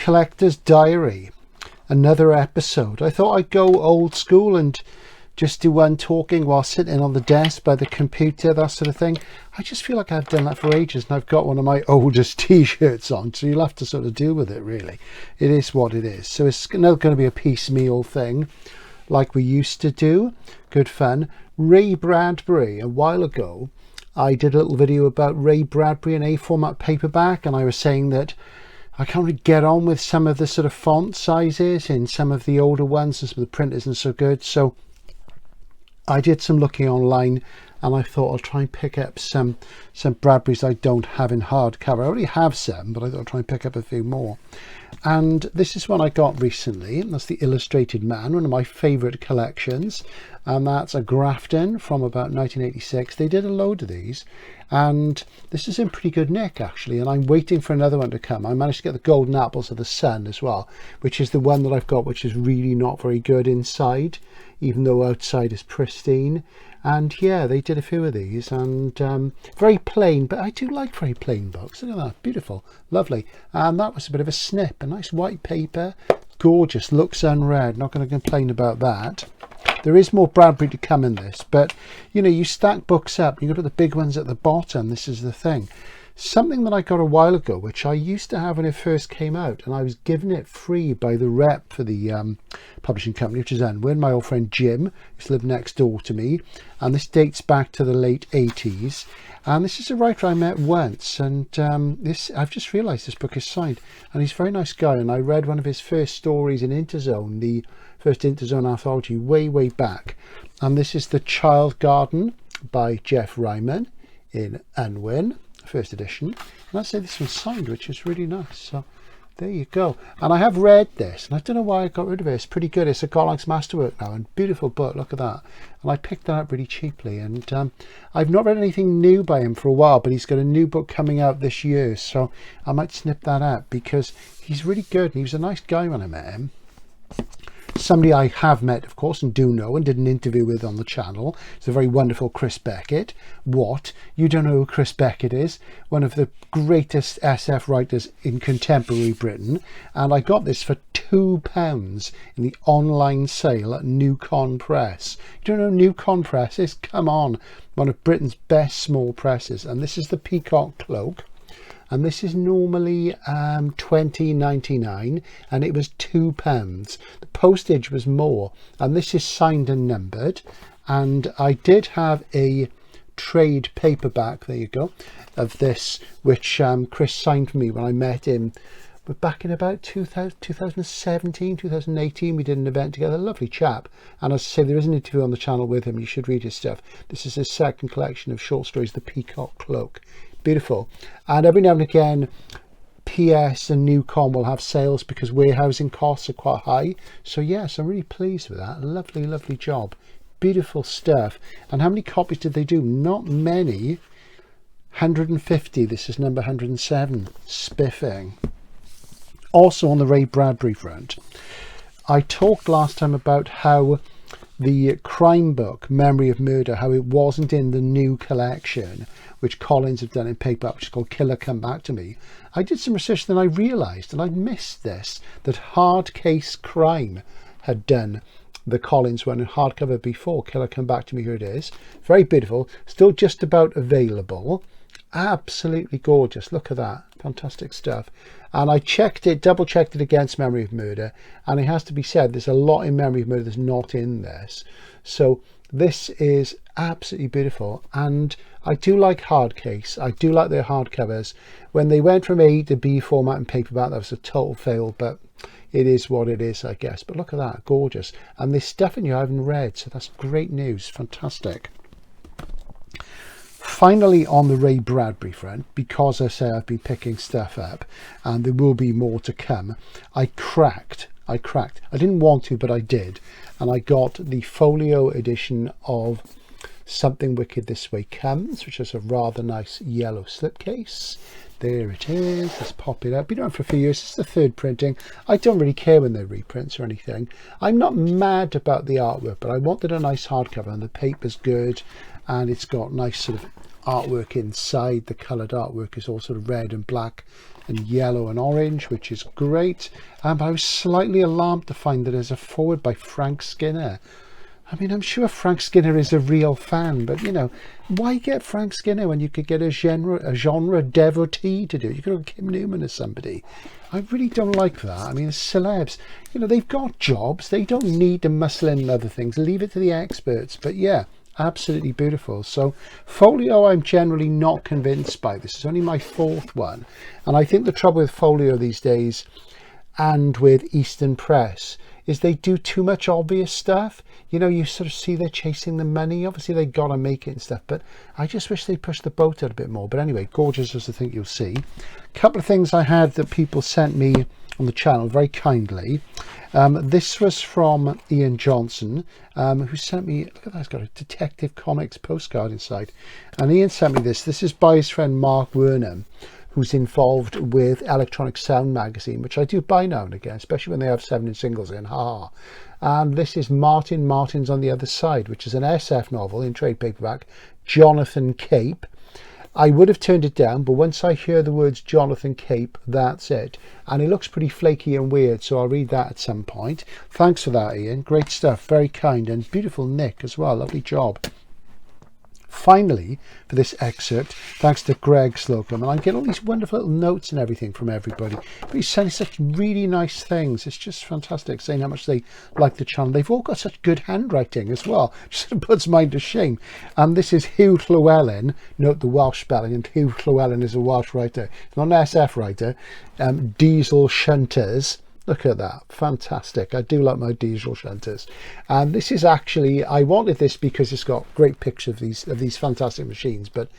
Collector's Diary, another episode. I thought I'd go old school and just do one talking while sitting on the desk by the computer, that sort of thing. I just feel like I've done that for ages, and I've got one of my oldest t-shirts on, so you'll have to sort of deal with it, really. It is what it is. So it's not going to be a piecemeal thing like we used to do. Good fun. Ray Bradbury, a while ago, I did a little video about Ray Bradbury in A format paperback, and I was saying that I can't really get on with some of the sort of font sizes in some of the older ones, and some of the print isn't so good. So I did some looking online, and I thought I'll try and pick up some Bradburys I don't have in hardcover. I already have some, but I thought I'll try and pick up a few more. And this is one I got recently, and that's the Illustrated Man, one of my favourite collections, and that's a Grafton from about 1986. They did a load of these, and this is in pretty good nick actually, and I'm waiting for another one to come. I managed to get the Golden Apples of the Sun as well, which is the one that I've got, which is really not very good inside, even though outside is pristine. And yeah, they did a few of these, and very plain, but I do like very plain books. Look at that, beautiful, lovely. And that was a bit of a snip, a nice white paper, gorgeous, looks unread, not going to complain about that. There is more Bradbury to come in this, but you know, you stack books up, you got to put the big ones at the bottom. This is the thing. Something that I got a while ago, which I used to have when it first came out, and I was given it free by the rep for the publishing company, which is Unwin, my old friend Jim, who's lived next door to me, and this dates back to the late 80s. And this is a writer I met once, and I've just realised this book is signed, and he's a very nice guy, and I read one of his first stories in Interzone, the first Interzone anthology way back, and this is The Child Garden by Jeff Ryman in Unwin, first edition, and I say this one's signed, which is really nice. So there you go. And I have read this, and I don't know why I got rid of it. It's pretty good. It's a Golax Masterwork now, and beautiful book. Look at that. And I picked that up really cheaply, and I've not read anything new by him for a while, but he's got a new book coming out this year, so I might snip that up because he's really good, and he was a nice guy when I met him. Somebody I have met, of course, and do know and did an interview with on the channel. It's the very wonderful Chris Beckett. What? You don't know who Chris Beckett is? One of the greatest SF writers in contemporary Britain. And I got this for £2 in the online sale at New Con Press. You don't know who New Con Press is? Come on. One of Britain's best small presses. And this is the Peacock Cloak. And this is normally $20.99, and it was £2. The postage was more, and this is signed and numbered. And I did have a trade paperback, there you go, of this, which Chris signed for me when I met him. But back in about 2017, 2018, we did an event together. Lovely chap. And as I say, there is an interview on the channel with him. You should read his stuff. This is his second collection of short stories, The Peacock Cloak. Beautiful. And every now and again, PS and New Con will have sales because warehousing costs are quite high. So yes, I'm really pleased with that. Lovely job. Beautiful stuff. And how many copies did they do? Not many. 150. This is number 107. Spiffing. Also on the Ray Bradbury front, I talked last time about how the crime book Memory of Murder, how it wasn't in the new collection which Collins have done in paperback, which is called Killer Come Back to Me. I did some research, then I realised, and I'd missed this, that Hard Case Crime had done the Collins one in hardcover before. Killer Come Back to Me, here it is. Very beautiful, still just about available. Absolutely gorgeous. Look at that, fantastic stuff. And I checked it, double checked it against Memory of Murder, and it has to be said there's a lot in Memory of Murder that's not in this. So this is absolutely beautiful, and I do like Hardcase. I do like their hardcovers. When they went from A to B format and paperback, that was a total fail, but it is what it is, I guess. But look at that, gorgeous. And there's stuff in here I haven't read, so that's great news. Fantastic. Finally, on the Ray Bradbury front, because I say I've been picking stuff up and there will be more to come, I cracked. I didn't want to, but I did. And I got the folio edition of Something Wicked This Way Comes, which is a rather nice yellow slipcase. There it is. Let's pop it up. Been around for a few years. It's the third printing. I don't really care when they're reprints or anything. I'm not mad about the artwork, but I wanted a nice hardcover, and the paper's good, and it's got nice sort of artwork inside. The coloured artwork is all sort of red and black and yellow and orange, which is great. But I was slightly alarmed to find that there's a foreword by Frank Skinner. I mean, I'm sure Frank Skinner is a real fan, but, you know, why get Frank Skinner when you could get a genre devotee to do it? You could have Kim Newman or somebody. I really don't like that. I mean, celebs, you know, they've got jobs. They don't need to muscle in other things. Leave it to the experts. But yeah, absolutely beautiful. So folio, I'm generally not convinced by. This is only my 4th one. And I think the trouble with folio these days and with Eastern Press is they do too much obvious stuff. You know, you sort of see they're chasing the money. Obviously, they got to make it and stuff, but I just wish they pushed the boat out a bit more. But anyway, gorgeous, as I think you'll see. A couple of things I had that people sent me on the channel very kindly. This was from Ian Johnson, who sent me, look at that, it's got a Detective Comics postcard inside. And Ian sent me this. This is by his friend Mark Wernham, who's involved with Electronic Sound magazine, which I do buy now and again, especially when they have 7-inch singles in, haha. And this is Martin's on the Other Side, which is an SF novel in trade paperback, Jonathan Cape. I would have turned it down, but once I hear the words Jonathan Cape, that's it. And it looks pretty flaky and weird, so I'll read that at some point. Thanks for that, Ian. Great stuff, very kind, and beautiful nick as well. Lovely job. Finally, for this excerpt, thanks to Greg Slocum, and I get all these wonderful little notes and everything from everybody, but he's sending such really nice things. It's just fantastic, saying how much they like the channel. They've all got such good handwriting as well, just puts mine to shame. And this is Hugh Llewellyn, note the Welsh spelling, and Hugh Llewellyn is a Welsh writer, he's not an SF writer. Diesel Shunters. Look at that, fantastic. I do like my diesel shunters. And this is actually, I wanted this because it's got great pictures of these fantastic machines, but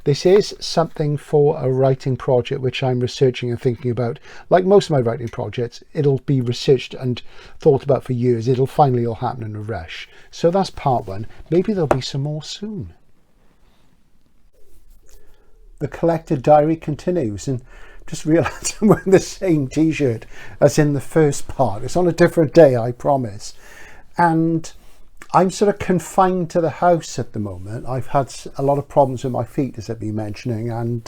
this is something for a writing project which I'm researching and thinking about. Like most of my writing projects, it'll be researched and thought about for years. It'll finally all happen in a rush. So that's part 1. Maybe there'll be some more soon. The Collector Diary continues, and just realised I'm wearing the same t-shirt as in the first part. It's on a different day, I promise. And I'm sort of confined to the house at the moment. I've had a lot of problems with my feet, as I've been mentioning, and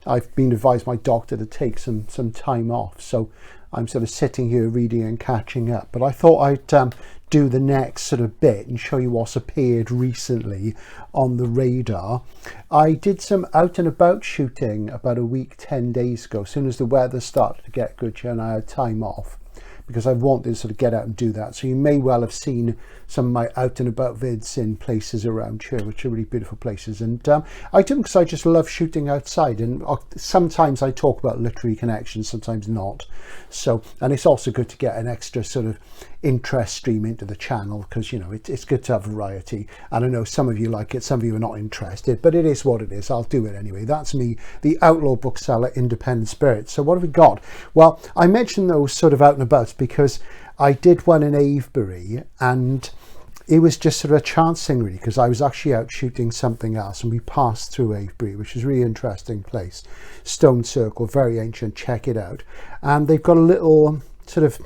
I've been advised by my doctor to take some time off. So I'm sort of sitting here reading and catching up. But I thought I'd do the next sort of bit and show you what's appeared recently on the radar. I did some out and about shooting about a week, 10 days ago. As soon as the weather started to get good here and I had time off, because I wanted to sort of get out and do that. So you may well have seen some of my out and about vids in places around here, which are really beautiful places. And I do them because I just love shooting outside. And sometimes I talk about literary connections, sometimes not. So, and it's also good to get an extra sort of interest stream into the channel, because, you know, it's good to have variety. And I know some of you like it, some of you are not interested, but it is what it is. I'll do it anyway. That's me, the Outlaw Bookseller, Independent Spirit. So what have we got? Well, I mentioned those sort of out and about because I did one in Avebury, and it was just sort of a chance thing really, because I was actually out shooting something else and we passed through Avebury, which is a really interesting place. Stone Circle, very ancient, check it out. And they've got a little sort of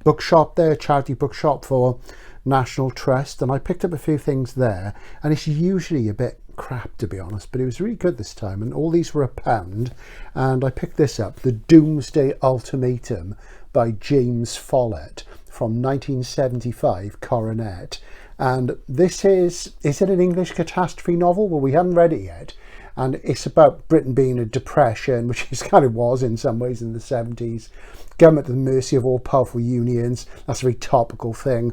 bookshop there, charity bookshop for National Trust, and I picked up a few things there, and it's usually a bit crap, to be honest, but it was really good this time, and all these were £1, and I picked this up, The Doomsday Ultimatum by James Follett from 1975, Coronet. And this is it an English catastrophe novel? Well, we haven't read it yet. And it's about Britain being a depression, which it kind of was in some ways in the 70s. Government at the mercy of all powerful unions. That's a very topical thing.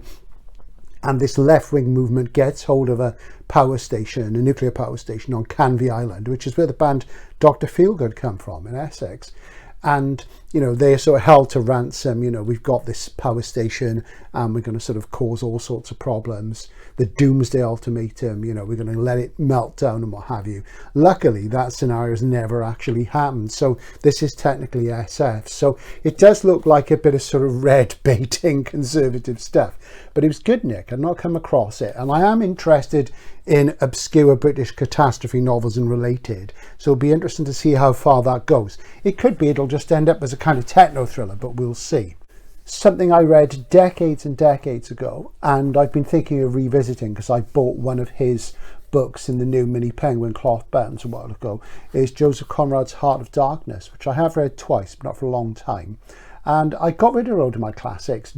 And this left-wing movement gets hold of a power station, a nuclear power station on Canvey Island, which is where the band Dr. Feelgood come from in Essex. And, you know, they're sort of held to ransom. You know, we've got this power station and we're going to sort of cause all sorts of problems. The Doomsday Ultimatum, you know, we're going to let it melt down and what have you. Luckily, that scenario has never actually happened. So this is technically SF. So it does look like a bit of sort of red baiting conservative stuff. But it was good, Nick. I've not come across it. And I am interested in obscure British catastrophe novels and related. So it'll be interesting to see how far that goes. It could be it'll just end up as a kind of techno thriller, but we'll see. Something I read decades and decades ago, and I've been thinking of revisiting because I bought one of his books in the new mini Penguin cloth bounds a while ago is Joseph Conrad's Heart of Darkness, which I have read twice, but not for a long time. And I got rid of a load of my classics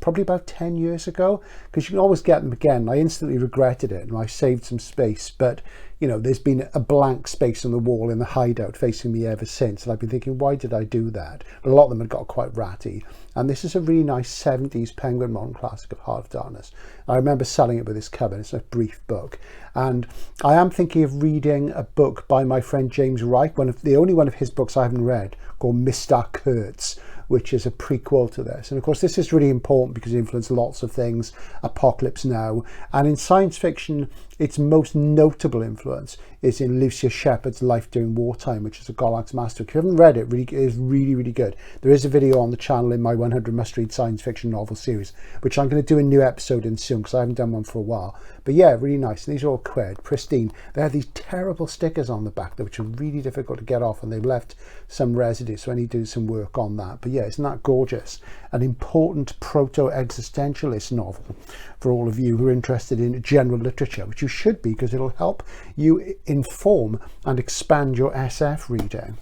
probably about 10 years ago, because you can always get them again. I instantly regretted it and I saved some space, but you know, there's been a blank space on the wall in the hideout facing me ever since, and I've been thinking, why did I do that? But a lot of them had got quite ratty, and this is a really nice 70s Penguin modern classic of Heart of Darkness. I remember selling it with this cover. It's a brief book, and I am thinking of reading a book by my friend James Wright, the only one of his books I haven't read, called Mr. Kurtz, which is a prequel to this. And of course, this is really important because it influenced lots of things, Apocalypse Now. And in science fiction, its most notable influence is in Lucia Shepard's Life During Wartime, which is a Golax masterwork. If you haven't read it, it is really, really good. There is a video on the channel in my 100 must-read science fiction novel series, which I'm going to do a new episode in soon because I haven't done one for a while. But yeah, really nice. And these are all quid, pristine. They had these terrible stickers on the back, which are really difficult to get off, and they've left some residue, so I need to do some work on that. But yeah, isn't that gorgeous? An important proto-existentialist novel for all of you who are interested in general literature, which you should be, because it'll help you inform and expand your SF reading.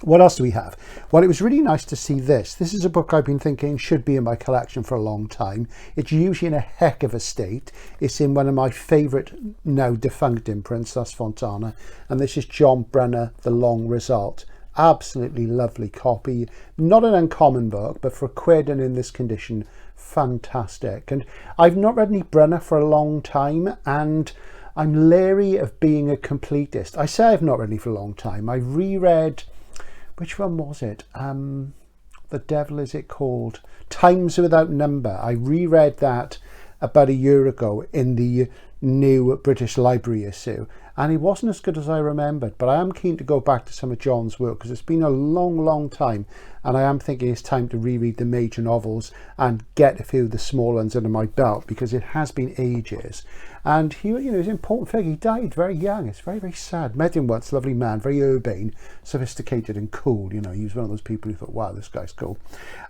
What else do we have? Well, it was really nice to see this. This is a book I've been thinking should be in my collection for a long time. It's usually in a heck of a state. It's in one of my favourite now defunct imprints, that's Fontana, and this is John Brunner, The Long Result. Absolutely lovely copy. Not an uncommon book, but for a quid and in this condition, fantastic. And I've not read any Brunner for a long time, and I'm leery of being a completist. I say I've not read any for a long time. I reread, which one was it? The devil is it called? Times Without Number. I reread that about a year ago in the new British Library issue, and it wasn't as good as I remembered, but I am keen to go back to some of John's work because it's been a long time, and I am thinking it's time to reread the major novels and get a few of the small ones under my belt, because it has been ages. And he, you know, he's an important figure. He died very young. It's very sad. Met him once, lovely man, very urbane, sophisticated and cool. You know, he was one of those people who thought, wow, this guy's cool.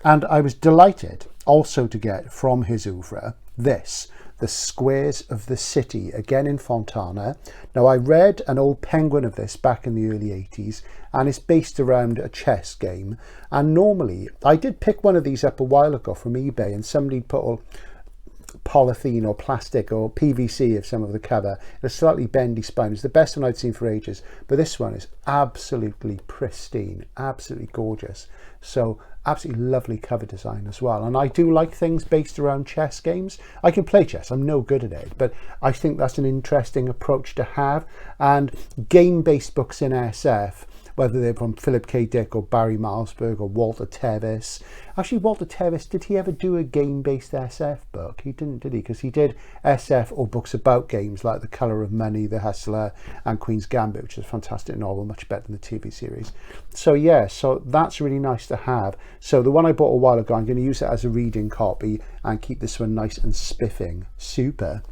And I was delighted also to get from his oeuvre this, The Squares of the City, again in Fontana. Now, I read an old Penguin of this back in the early 80s, and it's based around a chess game. And normally, I did pick one of these up a while ago from eBay, and somebody put polythene or plastic or PVC of some of the cover, a slightly bendy spine. It's the best one I'd seen for ages, but this one is absolutely pristine, absolutely gorgeous. So absolutely lovely cover design as well. And I do like things based around chess games. I can play chess, I'm no good at it, but I think that's an interesting approach to have. And game-based books in SF, whether they're from Philip K. Dick or Barry Milesberg or Walter Tevis. Actually, Walter Tevis, did he ever do a game-based SF book? He didn't, did he? Because he did SF or books about games like The Colour of Money, The Hustler, and Queen's Gambit, which is a fantastic novel, much better than the TV series. So yeah, so that's really nice to have. So the one I bought a while ago, I'm going to use it as a reading copy and keep this one nice and spiffing. Super.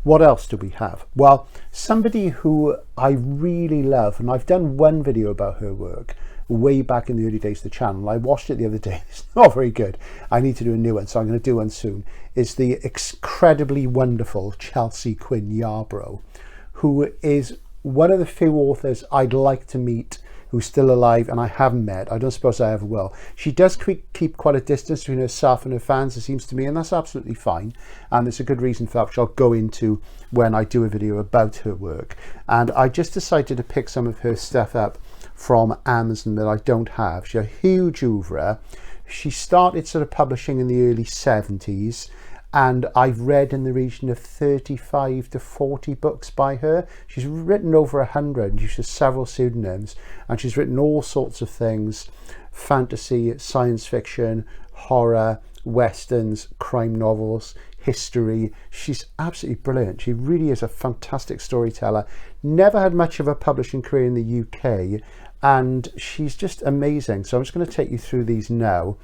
What else do we have? Well, somebody who I really love, and I've done one video about her work way back in the early days of the channel. I watched it the other day. It's not very good. I need to do a new one, so I'm going to do one soon. Is the incredibly wonderful Chelsea Quinn Yarbrough, who is one of the few authors I'd like to meet who's still alive and I haven't met. I don't suppose I ever will. She does keep quite a distance between herself and her fans, it seems to me, and that's absolutely fine. And there's a good reason for that, which I'll go into when I do a video about her work. And I just decided to pick some of her stuff up from Amazon that I don't have. She's a huge oeuvre. She started sort of publishing in the early 70s. And I've read in the region of 35 to 40 books by her. She's written over 100, uses several pseudonyms, and she's written all sorts of things: fantasy, science fiction, horror, westerns, crime novels, history. She's absolutely brilliant. She really is a fantastic storyteller. Never had much of a publishing career in the UK, and she's just amazing. So I'm just going to take you through these now.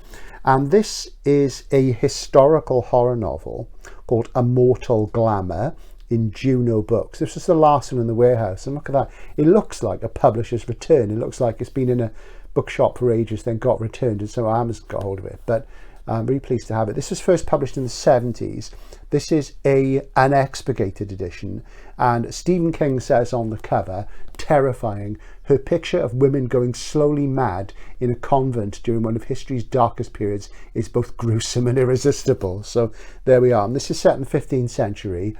And this is a historical horror novel called Immortal Glamour in Juno Books. This is the last one in the warehouse, and look at that. It looks like a publisher's return. It looks like it's been in a bookshop for ages, then got returned, and so Amazon got hold of it. But I'm really pleased to have it. This was first published in the 70s. This is an unexpurgated edition, and Stephen King says on the cover, terrifying, her picture of women going slowly mad in a convent during one of history's darkest periods is both gruesome and irresistible. So there we are. And this is set in the 15th century.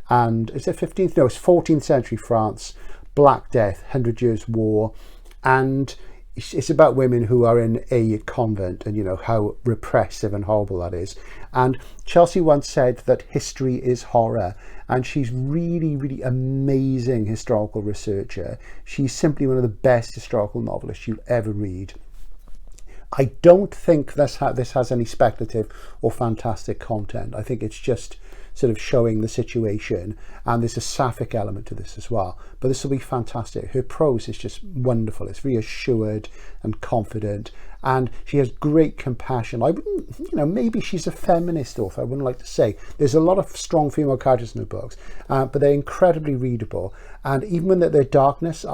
And is it 15th? No, it's 14th century France, Black Death, 100 Years' War. And it's about women who are in a convent, and you know how repressive and horrible that is. And Chelsea once said that history is horror, and she's really, really amazing historical researcher. She's simply one of the best historical novelists you'll ever read. I don't think this has any speculative or fantastic content. I think it's just sort of showing the situation, and there's a sapphic element to this as well. But this will be fantastic. Her prose is just wonderful. It's reassured and confident, and she has great compassion. I wouldn't, you know, maybe she's a feminist author, I wouldn't like to say. There's a lot of strong female characters in her books, but they're incredibly readable. And even when they're their darkest,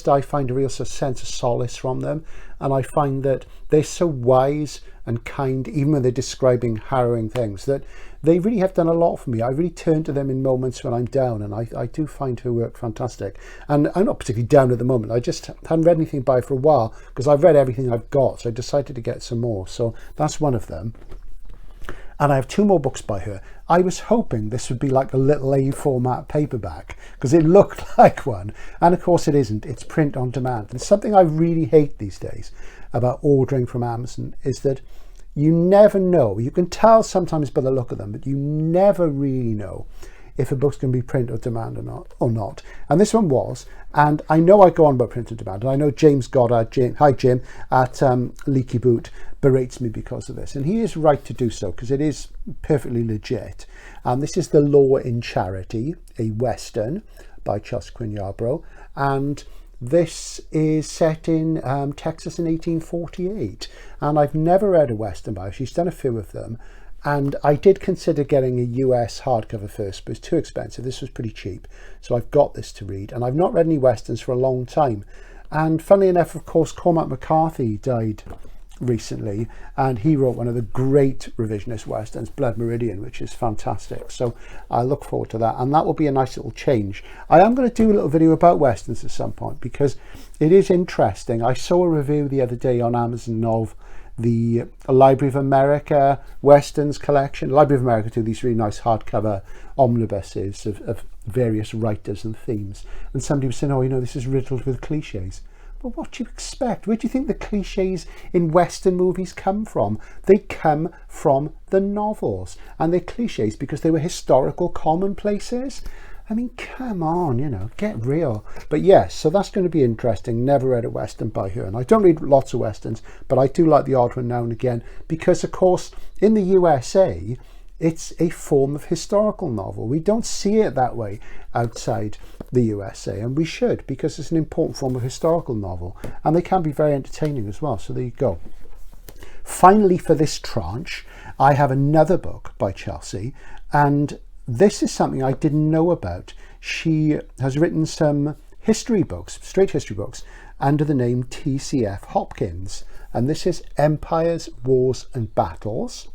I find a real sense of solace from them. And I find that they're so wise and kind, even when they're describing harrowing things, that they really have done a lot for me. I really turn to them in moments when I'm down, and I do find her work fantastic. And I'm not particularly down at the moment. I just hadn't read anything by her for a while, because I've read everything I've got, so I decided to get some more. So that's one of them. And I have 2 more books by her. I was hoping this would be like a little A format paperback, because it looked like one. And of course it isn't. It's print on demand. And something I really hate these days about ordering from Amazon is that you never know. You can tell sometimes by the look of them, but you never really know if a book's going to be print on demand or not. And this one was. And I know I go on about print on demand. And I know James Goddard, hi Jim, at Leaky Boot, berates me because of this. And he is right to do so, because it is perfectly legit. And this is The Law in Charity, a Western by Chelsea Quinn Yarbrough. And this is set in Texas in 1848. And I've never read a Western by her. She's done a few of them. And I did consider getting a US hardcover first, but it's too expensive. This was pretty cheap. So I've got this to read. And I've not read any Westerns for a long time. And funnily enough, of course, Cormac McCarthy died recently, and he wrote one of the great revisionist Westerns, Blood Meridian, which is fantastic. So I look forward to that. And that will be a nice little change. I am going to do a little video about Westerns at some point, because it is interesting. I saw a review the other day on Amazon of the Library of America Westerns collection. Library of America do these really nice hardcover omnibuses of various writers and themes. And somebody was saying, oh, you know, this is riddled with cliches. Well, what do you expect? Where do you think the cliches in Western movies come from? They come from the novels. And they're cliches because they were historical commonplaces. I mean, come on, you know, get real. But yes, so that's going to be interesting. Never read a Western by her. And I don't read lots of Westerns, but I do like the odd one now and again. Because, of course, in the USA, it's a form of historical novel. We don't see it that way outside the USA, and we should, because it's an important form of historical novel, and they can be very entertaining as well. So there you go. Finally, for this tranche, I have another book by Chelsea, and this is something I didn't know about. She has written some history books, straight history books, under the name TCF Hopkins, and this is Empires, Wars and Battles,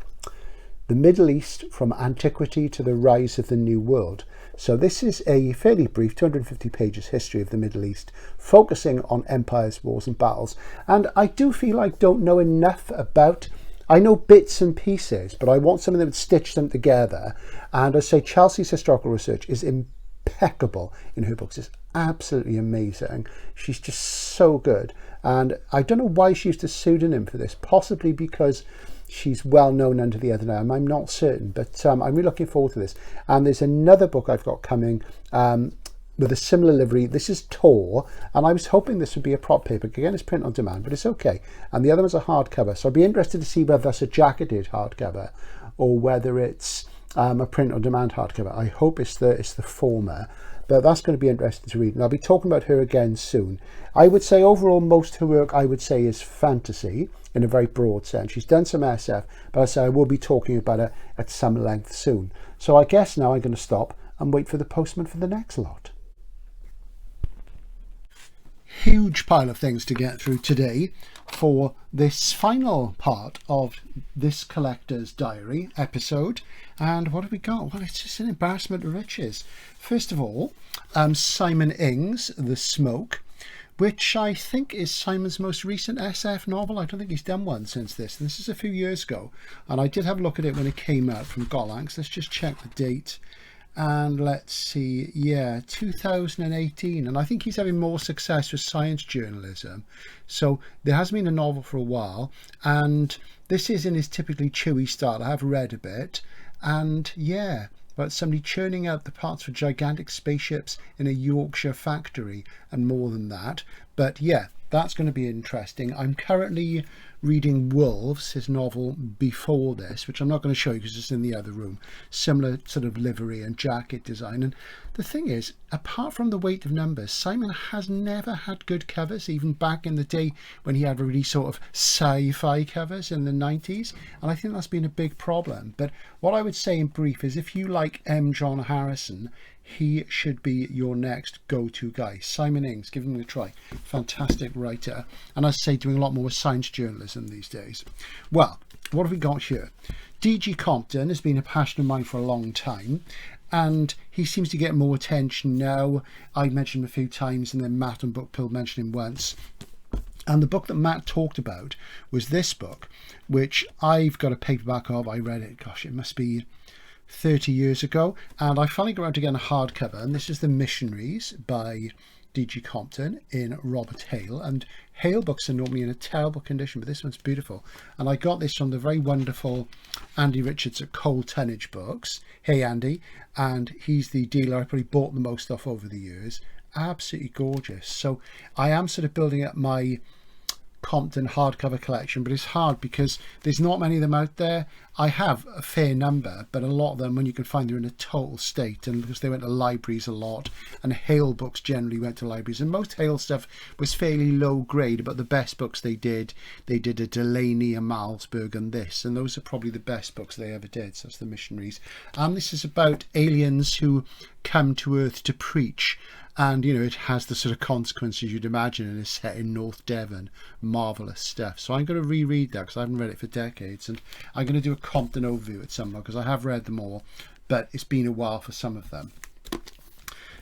the Middle East from Antiquity to the Rise of the New World. So this is a fairly brief 250 pages history of the Middle East, focusing on empires, wars and battles. And I do feel I don't know enough about, I know bits and pieces, but I want something that would stitch them together. And I say Chelsea's historical research is impeccable in her books. It's absolutely amazing. She's just so good. And I don't know why she used a pseudonym for this, possibly because she's well known under the other name. I'm not certain, but I'm really looking forward to this. And there's another book I've got coming with a similar livery. This is Tor, and I was hoping this would be a prop paper. Again, it's print on demand, but it's okay. And the other one's a hardcover, so I'd be interested to see whether that's a jacketed hardcover or whether it's a print on demand hardcover. I hope it's the former. But that's going to be interesting to read. And I'll be talking about her again soon. I would say overall, most of her work, I would say, is fantasy in a very broad sense. She's done some SF, but I say I will be talking about it at some length soon. So I guess now I'm going to stop and wait for the postman for the next lot. huge pile of things to get through today for this final part of this collector's diary episode. And what have we got? Well, it's just an embarrassment of riches. First of all, Simon Ing's The Smoke, which I think is Simon's most recent SF novel. I don't think he's done one since this. This is a few years ago, and I did have a look at it when it came out from Gollancz. Let's just check the date. And let's see, yeah, 2018. And I think he's having more success with science journalism. So there has been a novel for a while, and this is in his typically chewy style. I have read a bit, and yeah, about somebody churning out the parts for gigantic spaceships in a Yorkshire factory and more than that. But yeah, that's going to be interesting. I'm currently reading Wolves, his novel before this, which I'm not going to show you because it's in the other room. Similar sort of livery and jacket design. And the thing is, apart from the weight of numbers, Simon has never had good covers, even back in the day when he had really sort of sci-fi covers in the 90s. And I think that's been a big problem. But what I would say in brief is if you like M. John Harrison, he should be your next go-to guy. Simon Ing's, give him a try. Fantastic writer. And as I say, doing a lot more with science journalism these days. Well, what have we got here? D.G. Compton has been a passion of mine for a long time, and he seems to get more attention now. I mentioned him a few times, and then Matt and Bookpill mentioned him once. And the book that Matt talked about was this book, which I've got a paperback of. I read it, gosh, it must be 30 years ago, and I finally got around to getting a hardcover, and this is The Missionaries by D.G. Compton in Robert Hale. And Hale books are normally in a terrible condition, but this one's beautiful. And I got this from the very wonderful Andy Richards at Coal Tonnage Books. Hey Andy, and he's the dealer I probably bought the most off over the years. Absolutely gorgeous. So I am sort of building up my Compton hardcover collection, but it's hard because there's not many of them out there. I have a fair number, but a lot of them, when you can find, they're in a total state, and because they went to libraries a lot, and Hale books generally went to libraries, and most Hale stuff was fairly low grade, but the best books they did a Delaney, a Malmsberg, and this, and those are probably the best books they ever did. So that's The Missionaries, and this is about aliens who come to Earth to preach. And, you know, it has the sort of consequences you'd imagine, and is set in North Devon. Marvellous stuff. So I'm going to reread that because I haven't read it for decades. And I'm going to do a Compton overview at some point because I have read them all, but it's been a while for some of them.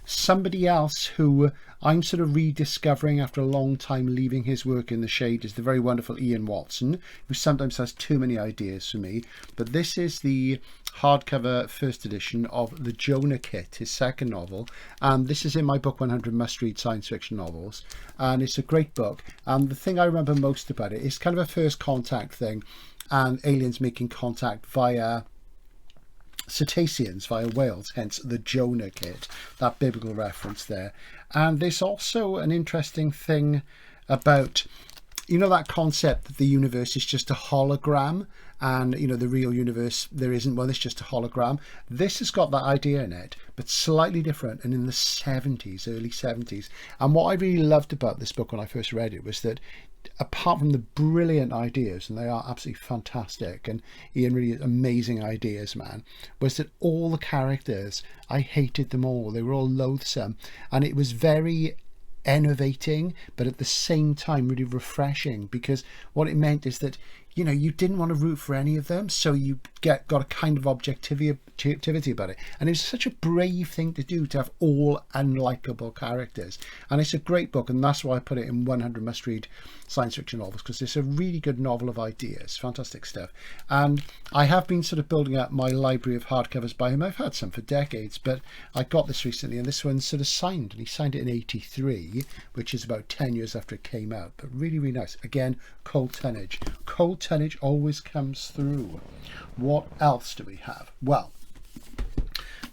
Somebody else who I'm sort of rediscovering after a long time leaving his work in the shade is the very wonderful Ian Watson, who sometimes has too many ideas for me. But this is the hardcover first edition of The Jonah Kit, his second novel. And this is in my book 100 must-read science fiction novels. And it's a great book. And the thing I remember most about it is kind of a first contact thing, and aliens making contact via cetaceans, via whales, hence the Jonah Kit, that biblical reference there. And there's also an interesting thing about, you know, that concept that the universe is just a hologram, and, you know, the real universe, there isn't one, it's just a hologram. This has got that idea in it, but slightly different, and in the 70s, early 70s. And what I really loved about this book when I first read it was that apart from the brilliant ideas, and they are absolutely fantastic, and Ian really amazing ideas, man, was that all the characters, I hated them all. They were all loathsome, and it was very enervating, but at the same time really refreshing, because what it meant is that, you know, you didn't want to root for any of them, so you got a kind of objectivity about it. And it was such a brave thing to do, to have all unlikable characters. And it's a great book, and that's why I put it in 100 must-read science fiction novels, because it's a really good novel of ideas. Fantastic stuff. And I have been sort of building up my library of hardcovers by him. I've had some for decades, but I got this recently, and this one's sort of signed, and he signed it in 83, which is about 10 years after it came out. But really, really nice. Again, Coal Tonnage. Coal Tonnage always comes through. What else do we have? Well,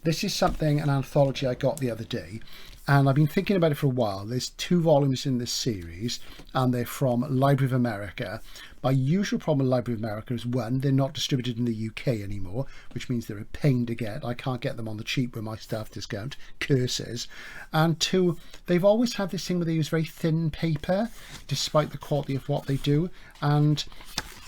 this is something, an anthology I got the other day, and I've been thinking about it for a while. There's 2 volumes in this series, and they're from Library of America. My usual problem with Library of America is, 1, they're not distributed in the UK anymore, which means they're a pain to get. I can't get them on the cheap with my staff discount. Curses. And 2, they've always had this thing where they use very thin paper, despite the quality of what they do. And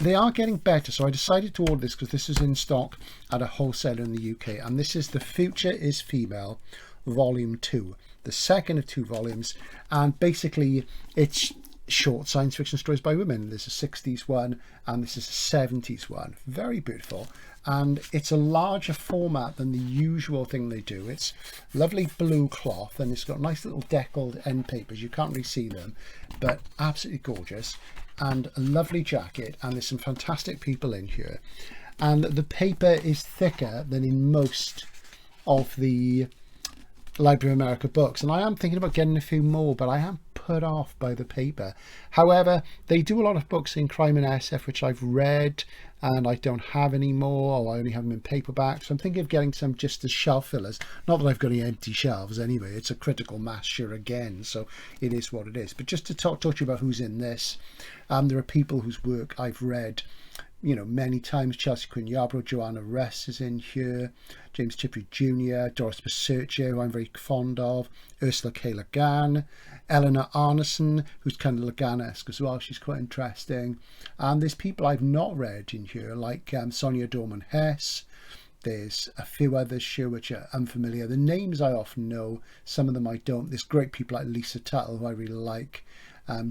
they are getting better, so I decided to order this because this is in stock at a wholesaler in the UK, and this is The Future is Female, Volume 2. the second of 2 volumes, and basically it's short science fiction stories by women. There's a 60s one and this is a 70s one. Very beautiful, and it's a larger format than the usual thing they do. It's lovely blue cloth and it's got nice little deckled end papers. You can't really see them, but absolutely gorgeous, and a lovely jacket, and there's some fantastic people in here, and the paper is thicker than in most of the Library of America books, and I am thinking about getting a few more, but I am put off by the paper. However, they do a lot of books in crime and SF which I've read and I don't have any more, or I only have them in paperback, so I'm thinking of getting some just as shelf fillers. Not that I've got any empty shelves anyway, it's a critical mass share again, so it is what it is. But just to talk to you about who's in this, there are people whose work I've read, you know, many times. Chelsea Quinn Yarbrough, Joanna Russ is in here, James Chipley Jr., Doris Bersercher, who I'm very fond of, Ursula K. Le Guin, Eleanor Arneson, who's kind of Le Guin-esque as well. She's quite interesting. And there's people I've not read in here, like Sonia Dorman Hess. There's a few others here which are unfamiliar. The names I often know, some of them I don't. There's great people like Lisa Tuttle, who I really like.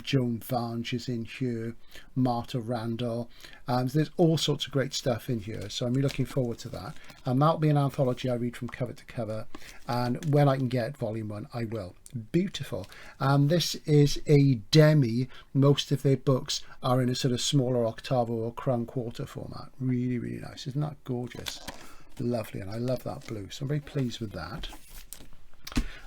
Joan Vange is in here, Marta Randall. So there's all sorts of great stuff in here, so I'm really looking forward to that. That'll be an anthology I read from cover to cover, and when I can get volume 1 I will. Beautiful. This is a demi. Most of their books are in a sort of smaller octavo or crown quarter format. Really, really nice. Isn't that gorgeous? Lovely, and I love that blue, so I'm very pleased with that.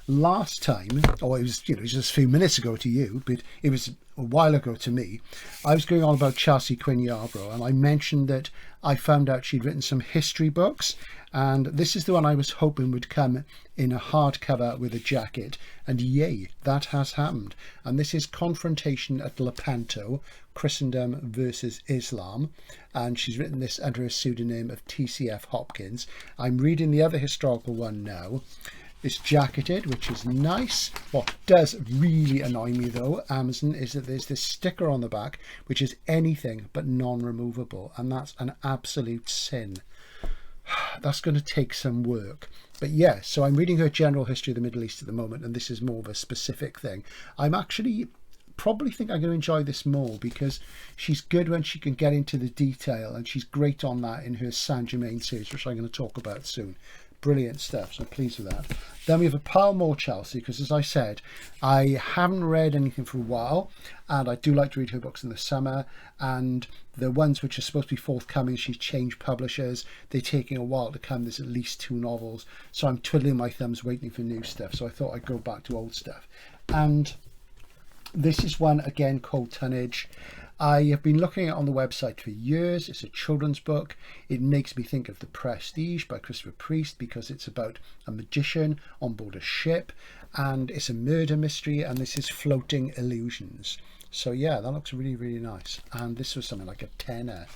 Last time, or it was, you know, just a few minutes ago to you, but it was a while ago to me, I was going on about Chelsea Quinn Yarbrough, and I mentioned that I found out she'd written some history books, and this is the one I was hoping would come in a hardcover with a jacket, and yay, that has happened. And this is Confrontation at Lepanto, Christendom versus Islam, and she's written this under a pseudonym of TCF Hopkins. I'm reading the other historical one now. It's jacketed, which is nice. What does really annoy me though, Amazon, is that there's this sticker on the back which is anything but non-removable, and that's an absolute sin. That's going to take some work. But yeah, so I'm reading her general history of the Middle East at the moment, and this is more of a specific thing. I'm actually probably think I'm going to enjoy this more because she's good when she can get into the detail, and she's great on that in her Saint Germain series, which I'm going to talk about soon. Brilliant stuff, so I'm pleased with that. Then we have a pile more Chelsea, because as I said, I haven't read anything for a while, and I do like to read her books in the summer, and the ones which are supposed to be forthcoming, she's changed publishers. They're taking a while to come. There's at least 2 novels, so I'm twiddling my thumbs waiting for new stuff, so I thought I'd go back to old stuff. And this is one, again, Cold Tonnage. I have been looking at it on the website for years. It's a children's book. It makes me think of The Prestige by Christopher Priest, because it's about a magician on board a ship, and it's a murder mystery, and this is Floating Illusions. So yeah, that looks really, really nice. And this was something like a tenner.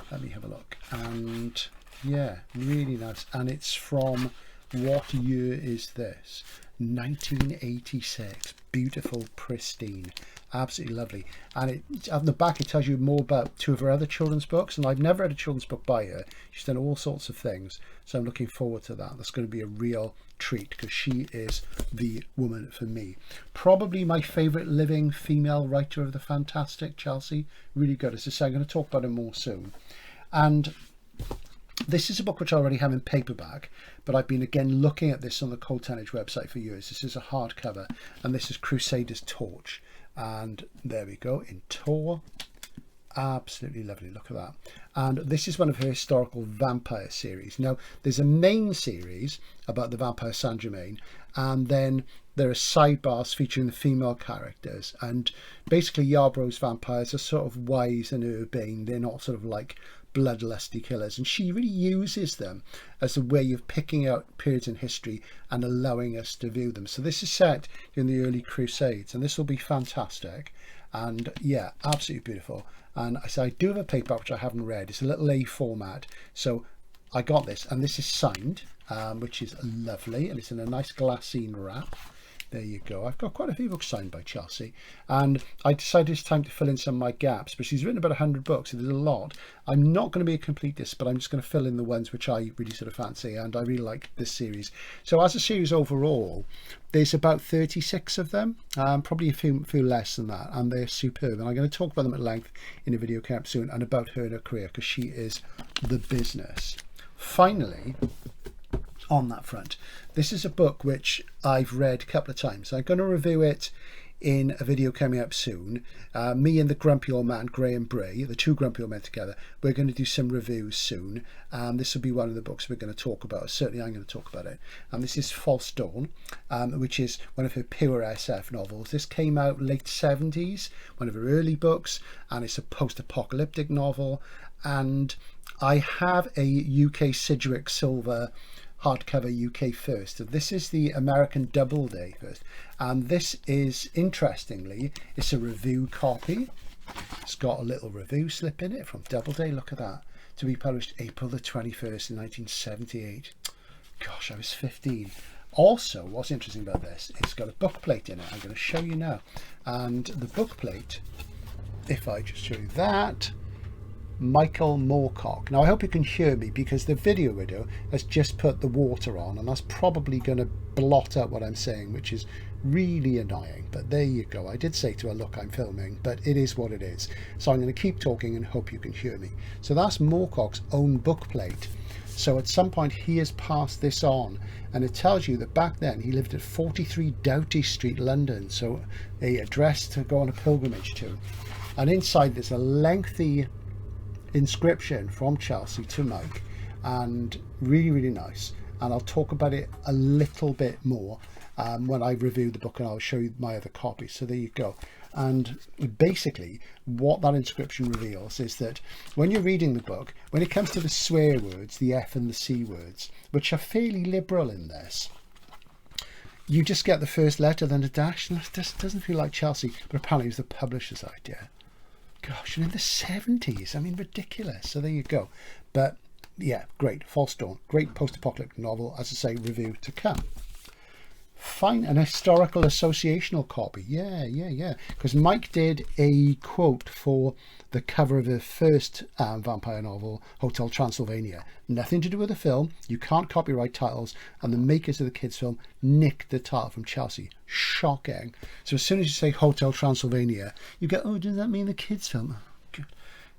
Let me have a look. And yeah, really nice. And it's from, what year is this? 1986. Beautiful, pristine, absolutely lovely. And it, on the back, it tells you more about 2 of her other children's books, and I've never read a children's book by her. She's done all sorts of things, so I'm looking forward to that. That's going to be a real treat, because she is the woman for me. Probably my favourite living female writer of the fantastic, Chelsea. Really good. As I say, I'm going to talk about her more soon. And this is a book which I already have in paperback, but I've been again looking at this on the Cold Tonnage website for years. This is a hardcover, and this is Crusaders Torch. And there we go, in Tor. Absolutely lovely, look at that. And this is one of her historical vampire series. Now, there's a main series about the vampire Saint Germain, and then there are sidebars featuring the female characters. And basically, Yarbrough's vampires are sort of wise and urbane. They're not sort of like bloodlusty killers, and she really uses them as a way of picking out periods in history and allowing us to view them. So this is set in the early Crusades, and this will be fantastic. And yeah, absolutely beautiful. And I say I do have a paperback which I haven't read. It's a little A format, so I got this, and this is signed, which is lovely, and it's in a nice glassine wrap. There you go. I've got quite a few books signed by Chelsea, and I decided it's time to fill in some of my gaps, but she's written about 100 books, so there's a lot. I'm not going to be a completist, but I'm just going to fill in the ones which I really sort of fancy, and I really like this series. So as a series overall, there's about 36 of them, probably a few less than that, and they're superb, and I'm going to talk about them at length in a video camp soon, and about her and her career, because she is the business. Finally, on that front, this is a book which I've read a couple of times. I'm going to review it in a video coming up soon. Me and the grumpy old man Graham Bray, the two grumpy old men together, we're going to do some reviews soon. This will be one of the books we're going to talk about. Certainly I'm going to talk about it. And this is False Dawn, which is one of her pure SF novels. This came out late 70s, one of her early books, and it's a post-apocalyptic novel. And I have a UK Sidgwick Silver hardcover UK first. So this is the American Doubleday first, and this is, interestingly, it's a review copy. It's got a little review slip in it from Doubleday. Look at that. To be published April the 21st in 1978. Gosh, I was 15. Also, what's interesting about this, it's got a book plate in it. I'm going to show you now. And the book plate, if I just show you that, Michael Moorcock. Now I hope you can hear me, because the video has just put the water on, and that's probably going to blot out what I'm saying, which is really annoying. But there you go. I did say to her, look, I'm filming, but it is what it is. So I'm going to keep talking and hope you can hear me. So that's Moorcock's own book plate. So at some point he has passed this on, and it tells you that back then he lived at 43 Doughty Street, London. So a address to go on a pilgrimage to. And inside there's a lengthy inscription from Chelsea to Mike, and really nice. And I'll talk about it a little bit more when I review the book, and I'll show you my other copies. So there you go. And basically what that inscription reveals is that when you're reading the book, when it comes to the swear words, the F and the C words, which are fairly liberal in this, you just get the first letter, then a dash, and that doesn't feel like Chelsea, but apparently it was the publisher's idea. Gosh, and in the 70s, I mean, ridiculous. So there you go. But yeah, great. False Dawn, great post-apocalyptic novel. As I say, review to come. Fine, an historical associational copy. Yeah. Because Mike did a quote for the cover of the first vampire novel, Hotel Transylvania. Nothing to do with the film. You can't copyright titles, and the makers of the kids' film nicked the title from Chelsea. Shocking. So as soon as you say Hotel Transylvania, you go, oh, does that mean the kids' film?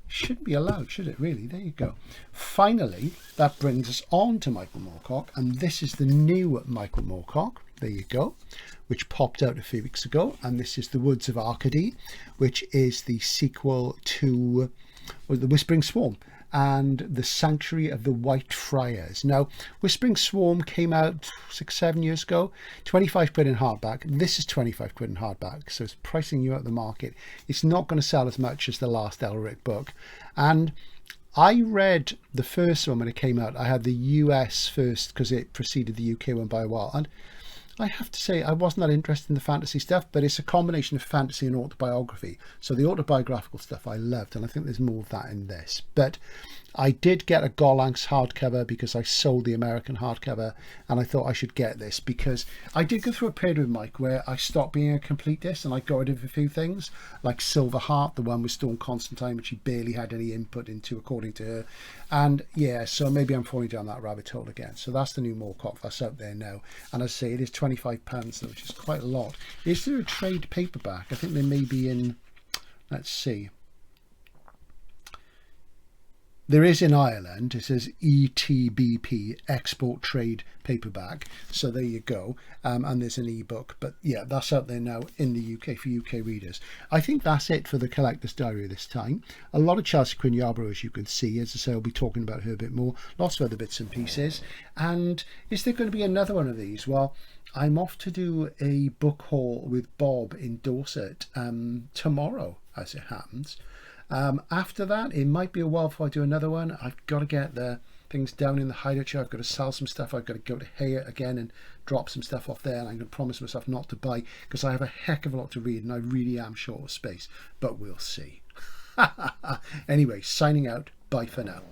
Shouldn't be allowed, should it, really? There you go. Finally, that brings us on to Michael Moorcock, and this is the new Michael Moorcock. There you go, which popped out a few weeks ago, and this is The Woods of Arcady, which is the sequel to The Whispering Swarm and The Sanctuary of the White Friars. Now, Whispering Swarm came out 6-7 years ago, 25 quid in hardback. This is 25 quid in hardback, so it's pricing you out of the market. It's not going to sell as much as the last Elric book. And I read the first one when it came out. I had the US first because it preceded the UK one by a while. And I have to say, I wasn't that interested in the fantasy stuff, but it's a combination of fantasy and autobiography. So the autobiographical stuff I loved, and I think there's more of that in this. But I did get a Gollancz hardcover because I sold the American hardcover, and I thought I should get this because I did go through a period with Mike where I stopped being a completist and I got rid of a few things, like Silver Heart, the one with Storm Constantine, which she barely had any input into, according to her. And yeah, so maybe I'm falling down that rabbit hole again. So that's the new Moorcock that's out there now. And as I say, it is £25, which is quite a lot. Is there a trade paperback? I think they may be in, let's see. There is in Ireland. It says ETBP, Export Trade Paperback. So there you go. And there's an ebook. But yeah, that's out there now in the UK for UK readers. I think that's it for the Collector's Diary this time. A lot of Chelsea Quinn Yarborough, as you can see. As I say, I'll be talking about her a bit more. Lots of other bits and pieces. And is there going to be another one of these? Well, I'm off to do a book haul with Bob in Dorset tomorrow, as it happens. After that, it might be a while before I do another one. I've got to get the things down in the hideout. I've got to sell some stuff. I've got to go to Hayat again and drop some stuff off there. And I'm going to promise myself not to buy because I have a heck of a lot to read and I really am short of space. But we'll see. Anyway, signing out. Bye for now.